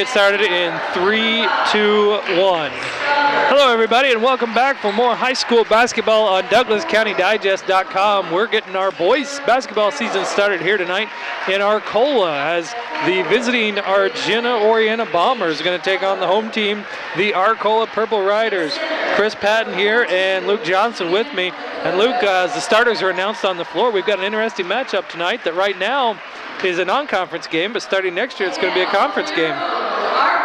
Get started in 3, 2, 1. Hello everybody and welcome back for more high school basketball on DouglasCountyDigest.com. We're getting our boys basketball season started here tonight in Arcola as the visiting Argenta Orienta Bombers are going to take on the home team, the Arcola Purple Riders. Chris Patton here and Luke Johnson with me. And Luke, as the starters are announced on the floor, we've got an interesting matchup tonight that right now is a non-conference game, but starting next year it's going to be a conference game.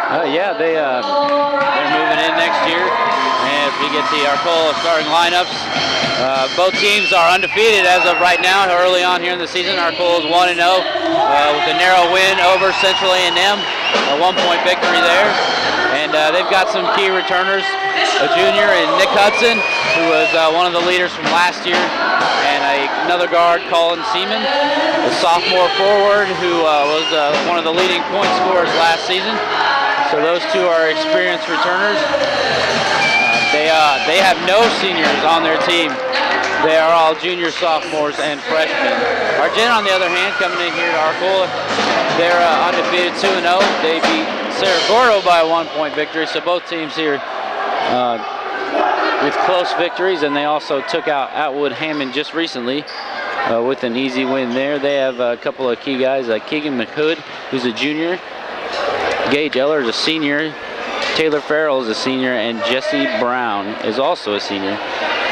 Yeah, they're moving in next year, and if we get the Arcola starting lineups, both teams are undefeated as of right now. Early on here in the season, Arcola is 1-0 with a narrow win over Central A&M, a 1-point victory there, and they've got some key returners, a junior in Nick Hudson, who was one of the leaders from last year, and another guard, Colin Seaman, a sophomore forward who was one of the leading point scorers last season. So those two are experienced returners. They have no seniors on their team. They are all juniors, sophomores, and freshmen. Argenta, on the other hand, coming in here to Arcola, they're undefeated 2-0. They beat Cerro Gordo by a 1-point victory. So both teams here with close victories, and they also took out Atwood Hammond just recently with an easy win there. They have a couple of key guys like Keegan McHood, who's a junior, Gage Eller is a senior, Taylor Farrell is a senior, and Jesse Brown is also a senior.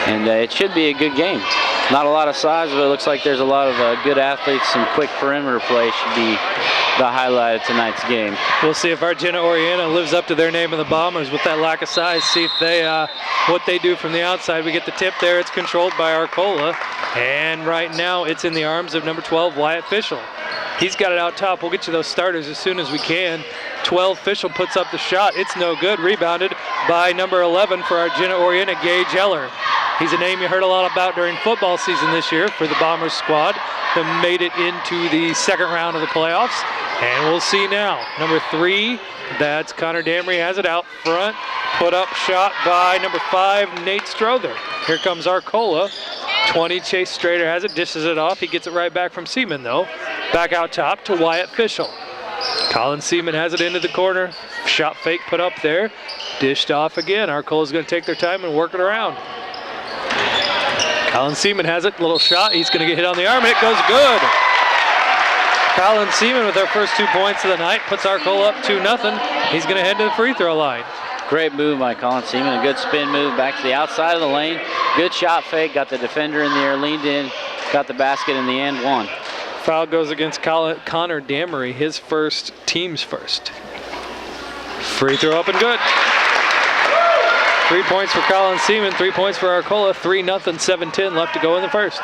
And it should be a good game. Not a lot of size, but it looks like there's a lot of good athletes. Some quick perimeter play should be the highlight of tonight's game. We'll see if Argenta Orienta lives up to their name of the Bombers with that lack of size. See if they what they do from the outside. We get the tip there. It's controlled by Arcola. And right now it's in the arms of number 12, Wyatt Fischel. He's got it out top. We'll get you those starters as soon as we can. 12, Fischel puts up the shot. It's no good. Rebounded by number 11 for Argenta Orienta, Gage Eller. He's a name you heard a lot about during football season this year for the Bombers squad that made it into the second round of the playoffs. And we'll see now. Number 3, that's Connor Damery, has it out front. Put up shot by number 5, Nate Strother. Here comes Arcola. 20, Chase Strader has it, dishes it off. He gets it right back from Seaman though. Back out top to Wyatt Fischel. Colin Seaman has it into the corner. Shot fake put up there. Dished off again. Arcola's going to take their time and work it around. Colin Seaman has it, little shot. He's going to get hit on the arm and it goes good. Colin Seaman with our first 2 points of the night puts Arcola up 2-0. He's going to head to the free throw line. Great move by Colin Seaman, a good spin move back to the outside of the lane. Good shot fake, got the defender in the air, leaned in, got the basket in the end, won. Foul goes against Connor Damery, his first, team's first. Free throw up and good. 3 points for Colin Seaman, 3 points for Arcola, 3-0, 7-10 left to go in the first.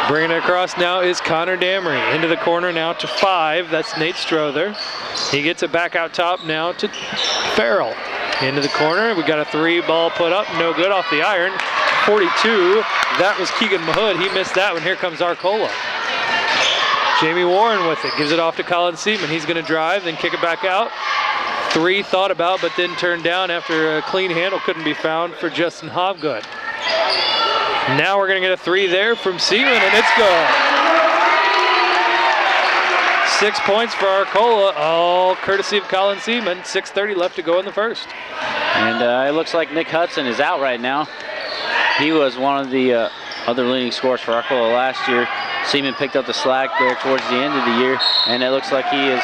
Bringing it across now is Connor Damery. Into the corner now to 5, that's Nate Strother. He gets it back out top now to Farrell. Into the corner, we got a 3 ball put up, no good off the iron. 42, that was Keegan Mahood, he missed that one. Here comes Arcola. Jamie Warren with it, gives it off to Colin Seaman. He's gonna drive, then kick it back out. 3 thought about, but then turned down after a clean handle couldn't be found for Justin Hobgood. Now we're gonna get a 3 there from Seaman, and it's good. 6 points for Arcola, all courtesy of Colin Seaman. 6:30 left to go in the first. And it looks like Nick Hudson is out right now. He was one of the other leading scorers for Arcola last year. Seaman picked up the slack there towards the end of the year, and it looks like he is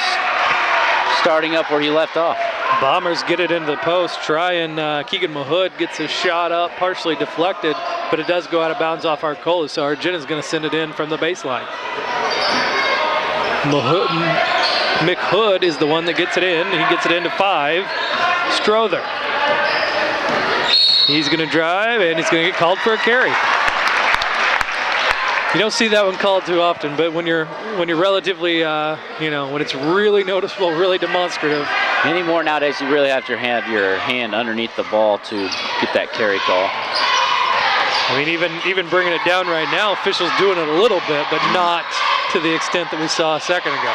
starting up where he left off. Bombers get it into the post, Keegan Mahood gets his shot up, partially deflected, but it does go out of bounds off Arcola, so Argenta's gonna send it in from the baseline. McHood is the one that gets it in. He gets it into 5. Strother. He's gonna drive and he's gonna get called for a carry. You don't see that one called too often, but when you're relatively, when it's really noticeable, really demonstrative. Anymore nowadays, you really have to have your hand underneath the ball to get that carry call. I mean, even bringing it down right now, officials doing it a little bit, but not to the extent that we saw a second ago.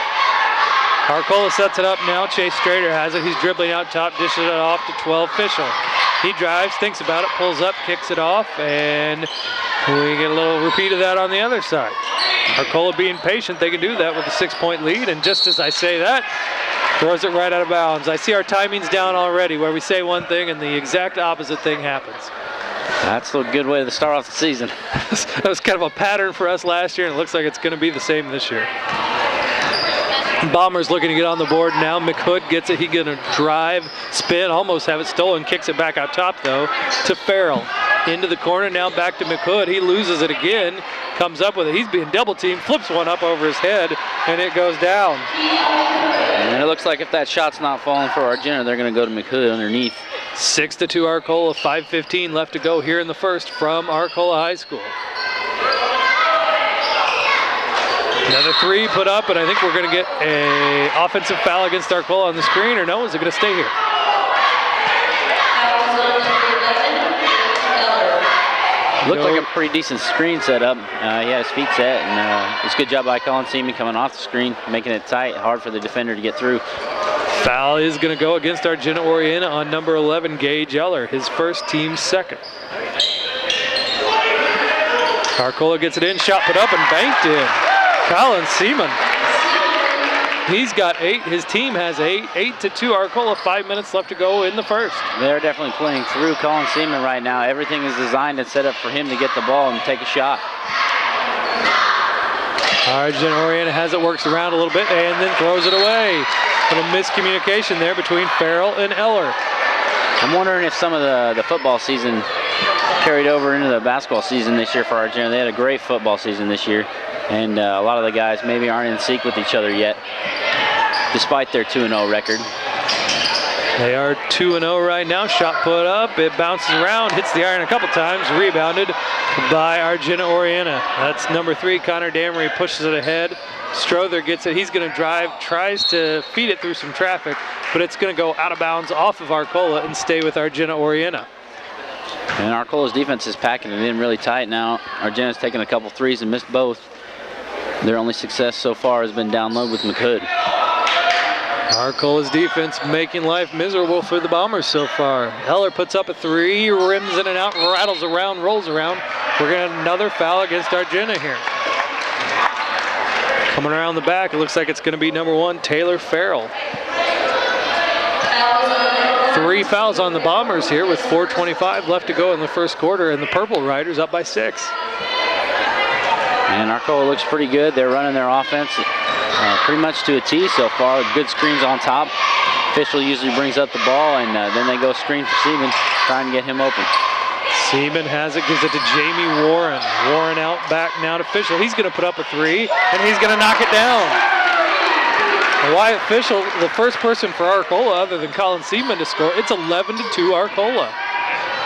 Arcola sets it up now. Chase Strader has it. He's dribbling out top, dishes it off to 12, Fischel. He drives, thinks about it, pulls up, kicks it off, and we get a little repeat of that on the other side. Arcola being patient, they can do that with a 6-point lead, and just as I say that, Throws it right out of bounds. I see our timing's down already, where we say one thing and the exact opposite thing happens. That's a good way to start off the season. That was kind of a pattern for us last year, and it looks like it's going to be the same this year. Bombers looking to get on the board now. McHood gets it. He's going to drive, spin, almost have it stolen. Kicks it back out top, though, to Farrell. Into the corner, now back to McHood. He loses it again, comes up with it. He's being double teamed, flips one up over his head, and it goes down. And it looks like if that shot's not falling for Argenta, they're going to go to McHood underneath. 6-2 Arcola, 5:15 left to go here in the first from Arcola High School. Another three put up, and I think we're going to get an offensive foul against Arcola on the screen, or no, is it going to stay here? Looked like a pretty decent screen setup. He had his feet set, and it's a good job by Colin Seaman coming off the screen, making it tight, hard for the defender to get through. Foul is going to go against Argenta Oriena on number 11, Gage Eller, his first, team second. Arcola gets it in, shot put up and banked in. Colin Seaman. He's got 8, his team has 8. 8-2 Arcola, 5 minutes left to go in the first. They're definitely playing through Colin Seaman right now. Everything is designed and set up for him to get the ball and take a shot. Argenta Oriena has it, works around a little bit, and then throws it away. A little miscommunication there between Farrell and Eller. I'm wondering if some of the football season carried over into the basketball season this year for Argenta. They had a great football season this year, and a lot of the guys maybe aren't in sync with each other yet, despite their 2-0 record. They are 2-0 right now. Shot put up, it bounces around, hits the iron a couple times, rebounded by Argenta Oriena. That's number 3, Connor Damery pushes it ahead. Strother gets it, he's going to drive, tries to feed it through some traffic, but it's going to go out of bounds off of Arcola and stay with Argenta Oriena. And Arcola's defense is packing it in really tight now. Argenta's taken a couple threes and missed both. Their only success so far has been down low with McHood. Arcola's defense making life miserable for the Bombers so far. Eller puts up a 3, rims in and out, rattles around, rolls around. We're going to have another foul against Argenta here. Coming around the back, it looks like it's going to be number 1, Taylor Farrell. 3 fouls on the Bombers here with 4:25 left to go in the first quarter, and the Purple Riders up by 6. And Arcola looks pretty good. They're running their offense pretty much to a T so far. Good screens on top. Official usually brings up the ball, and then they go screen for Seaman, trying to get him open. Seaman has it, gives it to Jamie Warren. Warren out back now to Fischel. He's going to put up a 3, and he's going to knock it down. Wyatt Fischel, the first person for Arcola other than Colin Seaman to score. It's 11-2 Arcola.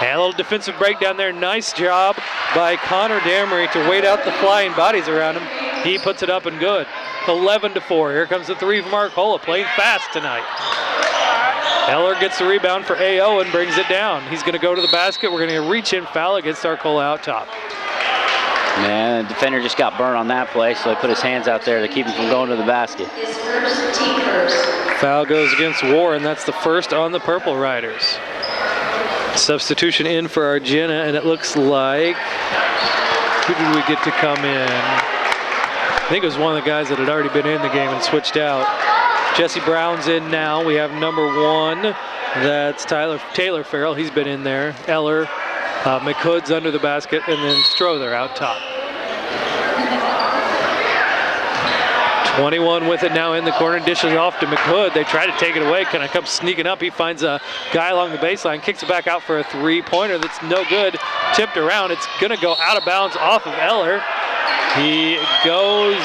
And a little defensive breakdown there. Nice job by Connor Damery to wait out the flying bodies around him. He puts it up and good. 11-4. Here comes the 3 from Arcola, playing fast tonight. Eller gets the rebound for AO and brings it down. He's going to go to the basket. We're going to reach in foul against Arcola out top. Man, the defender just got burned on that play, so he put his hands out there to keep him from going to the basket. Foul goes against Warren. That's the first on the Purple Riders. Substitution in for Argenta, and it looks like, who did we get to come in? I think it was one of the guys that had already been in the game and switched out. Jesse Brown's in now. We have number 1, that's Taylor Farrell. He's been in there. Eller, McHood's under the basket, and then Strother out top. 21 with it now in the corner, dishes off to McHood. They try to take it away, kind of comes sneaking up. He finds a guy along the baseline, kicks it back out for a 3-pointer that's no good. Tipped around, it's gonna go out of bounds off of Eller. He goes,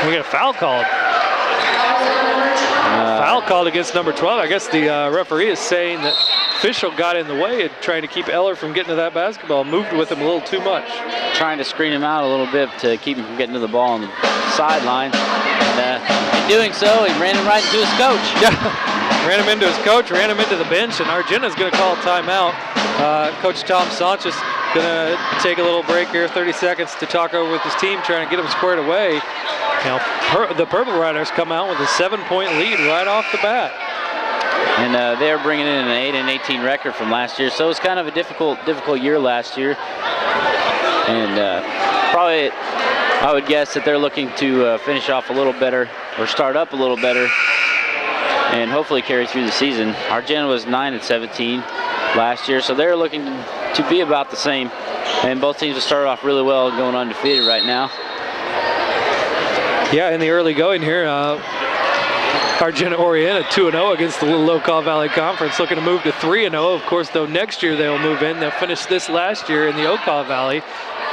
we got a foul called. Foul called against number 12. I guess the referee is saying that Fischel got in the way and trying to keep Eller from getting to that basketball. Moved with him a little too much. Trying to screen him out a little bit to keep him from getting to the ball on the sideline. And in doing so, he ran him right into his coach. Yeah, ran him into his coach, ran him into the bench, and Argenta's going to call a timeout. Coach Tom Sanchez going to take a little break here, 30 seconds to talk over with his team, trying to get him squared away. Now, the Purple Riders come out with a 7-point lead right off the bat. And they're bringing in an 8-18 record from last year, so it was kind of a difficult year last year. And probably, I would guess that they're looking to finish off a little better or start up a little better and hopefully carry through the season. Argenta was 9-17 last year, so they're looking to be about the same. And both teams have started off really well, going undefeated right now. Yeah, in the early going here, Argenta Orienta 2-0 against the Little Ocala Valley Conference, looking to move to 3-0. Of course, though, next year they'll move in. They'll finish this last year in the Ocala Valley,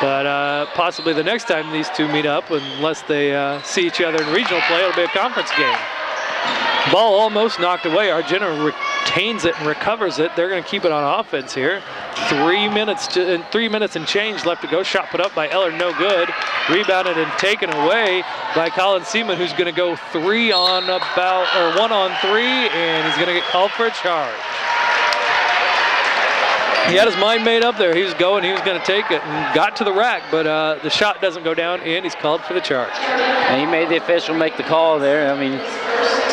but possibly the next time these two meet up, unless they see each other in regional play, it'll be a conference game. Ball almost knocked away. Argenta retains it and recovers it. They're going to keep it on offense here. 3 minutes and change left to go. Shot put up by Eller, no good. Rebounded and taken away by Colin Seaman, who's going to go 1 on 3, and he's going to get called for a charge. He had his mind made up there. He was going to take it, and got to the rack, but the shot doesn't go down, and he's called for the charge. And he made the official make the call there. I mean,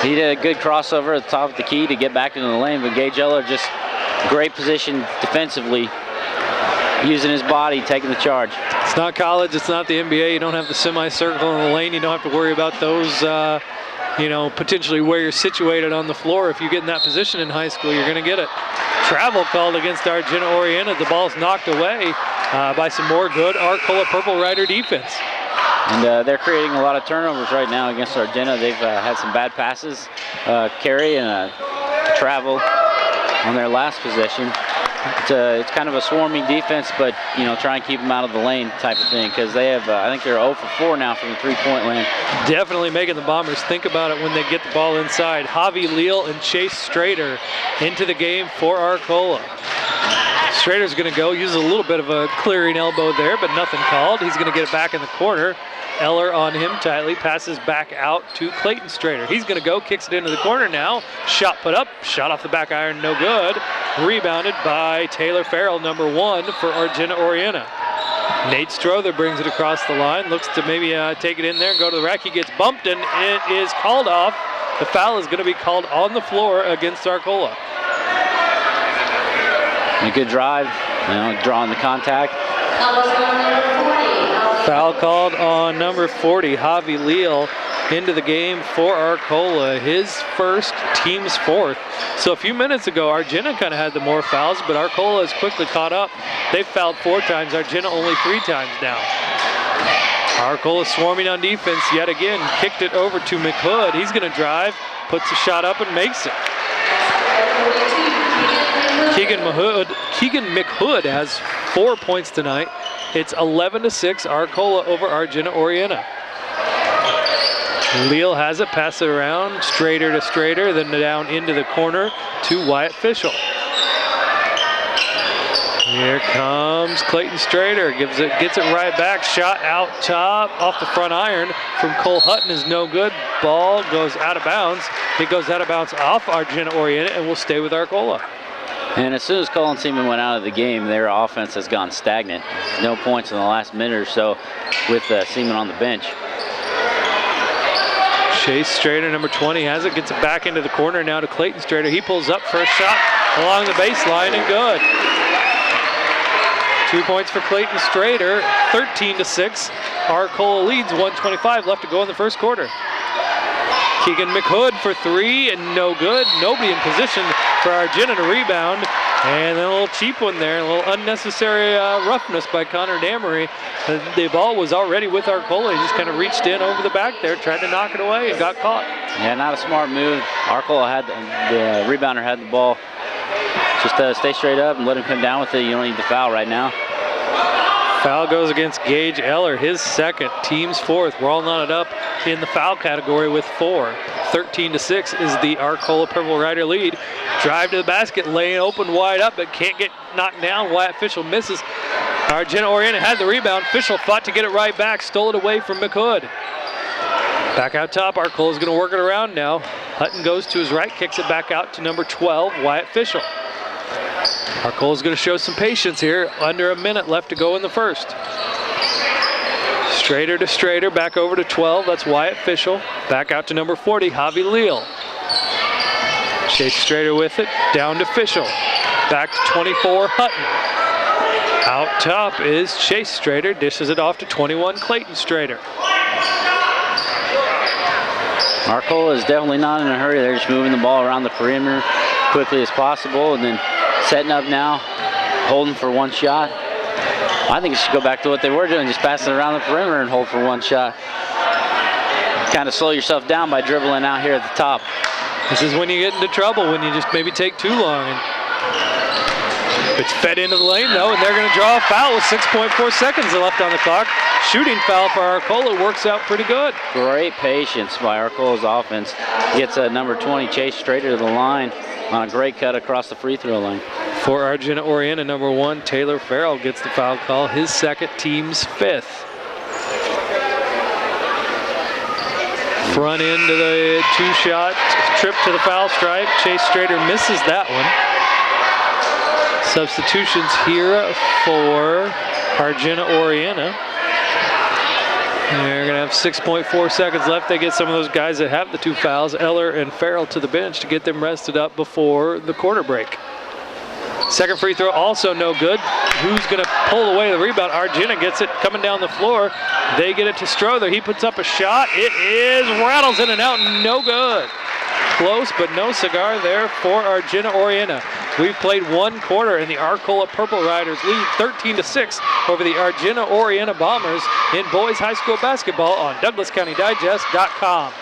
he did a good crossover at the top of the key to get back into the lane, but Gage Eller just great position defensively, using his body, taking the charge. It's not college, it's not the NBA. You don't have the semicircle in the lane. You don't have to worry about those, potentially where you're situated on the floor. If you get in that position in high school, you're going to get it. Travel called against Argenta Orienta. The ball's knocked away by some more good Arcola Purple Rider defense. And they're creating a lot of turnovers right now against Argenta. They've had some bad passes, carry and travel on their last possession. It's kind of a swarming defense, but try and keep them out of the lane type of thing, because they have I think they're 0 for 4 now from the 3-point line. Definitely making the Bombers think about it when they get the ball inside. Javi Leal and Chase Strader into the game for Arcola. Strader's going to go, use a little bit of a clearing elbow there, but nothing called. He's going to get it back in the corner. Eller on him tightly, passes back out to Clayton Strader. He's going to go, kicks it into the corner now. Shot put up, shot off the back iron, no good. Rebounded by Taylor Farrell, number 1 for Argenta Orienta. Nate Strother brings it across the line, looks to maybe take it in there, go to the rack. He gets bumped, and it is called off. The foul is going to be called on the floor against Arcola. A good drive, drawing the contact. Foul called on number 40, Javi Leal, into the game for Arcola. His first, team's 4th. So a few minutes ago, Argenta kind of had the more fouls, but Arcola has quickly caught up. They've fouled 4 times, Argenta only 3 times now. Arcola swarming on defense yet again, kicked it over to McHood. He's going to drive, puts the shot up and makes it. Keegan McHood has 4 points tonight. It's 11-6, Arcola over Argenta Orienta. Leal has it, pass it around, Strader to Strader, then down into the corner to Wyatt Fischel. Here comes Clayton Strader, gets it right back, shot out top, off the front iron from Cole Hutton is no good. Ball goes out of bounds. It goes out of bounds off Argenta Orienta and will stay with Arcola. And as soon as Colin Seaman went out of the game, their offense has gone stagnant. No points in the last minute or so with Seaman on the bench. Chase Strader, number 20, has it, gets it back into the corner now to Clayton Strader. He pulls up for a shot along the baseline and good. 2 points for Clayton Strader, 13-6. Arcola leads, 1:25 left to go in the first quarter. Keegan McHood for 3 and no good. Nobody in position for Argenta to rebound. And then a little cheap one there, a little unnecessary roughness by Connor Damery. The ball was already with Arcola. He just kind of reached in over the back there, tried to knock it away and got caught. Yeah, not a smart move. Arcola had the rebounder had the ball. Just stay straight up and let him come down with it. You don't need the foul right now. Foul goes against Gage Eller, his 2nd, team's 4th. We're all knotted up in the foul category with 4. 13-6 is the Arcola Purple Rider lead. Drive to the basket, lane open wide up, but can't get knocked down. Wyatt Fischel misses. Argenta Orienta had the rebound. Fischel fought to get it right back, stole it away from McHood. Back out top, Arcola's going to work it around now. Hutton goes to his right, kicks it back out to number 12, Wyatt Fischel. Arcola's going to show some patience here. Under a minute left to go in the first. Strader to Strader, back over to 12. That's Wyatt Fischel. Back out to number 40, Javi Leal. Chase Strader with it, down to Fischel. Back to 24, Hutton. Out top is Chase Strader, dishes it off to 21, Clayton Strader. Arcola is definitely not in a hurry. They're just moving the ball around the perimeter quickly as possible and then setting up now, holding for one shot. I think it should go back to what they were doing, just passing around the perimeter and hold for one shot. Kind of slow yourself down by dribbling out here at the top. This is when you get into trouble, when you just maybe take too long. And it's fed into the lane though, and they're going to draw a foul with 6.4 seconds left on the clock. Shooting foul for Arcola works out pretty good. Great patience by Arcola's offense. Gets number 20, Chase Strader, to the line on a great cut across the free throw line. For Argenta Orienta, number 1, Taylor Farrell gets the foul call, his second, team's 5th. Front into the 2-shot, trip to the foul stripe. Chase Strader misses that one. Substitutions here for Argenta Orienta. They're going to have 6.4 seconds left. They get some of those guys that have the 2 fouls, Eller and Farrell, to the bench to get them rested up before the quarter break. Second free throw also no good. Who's going to pull away the rebound? Argenta gets it coming down the floor. They get it to Strother. He puts up a shot. It rattles in and out, no good. Close, but no cigar there for Argenta Orienta. We've played 1 quarter, and the Arcola Purple Riders lead 13-6 over the Argenta Orienta Bombers in boys high school basketball on DouglasCountyDigest.com.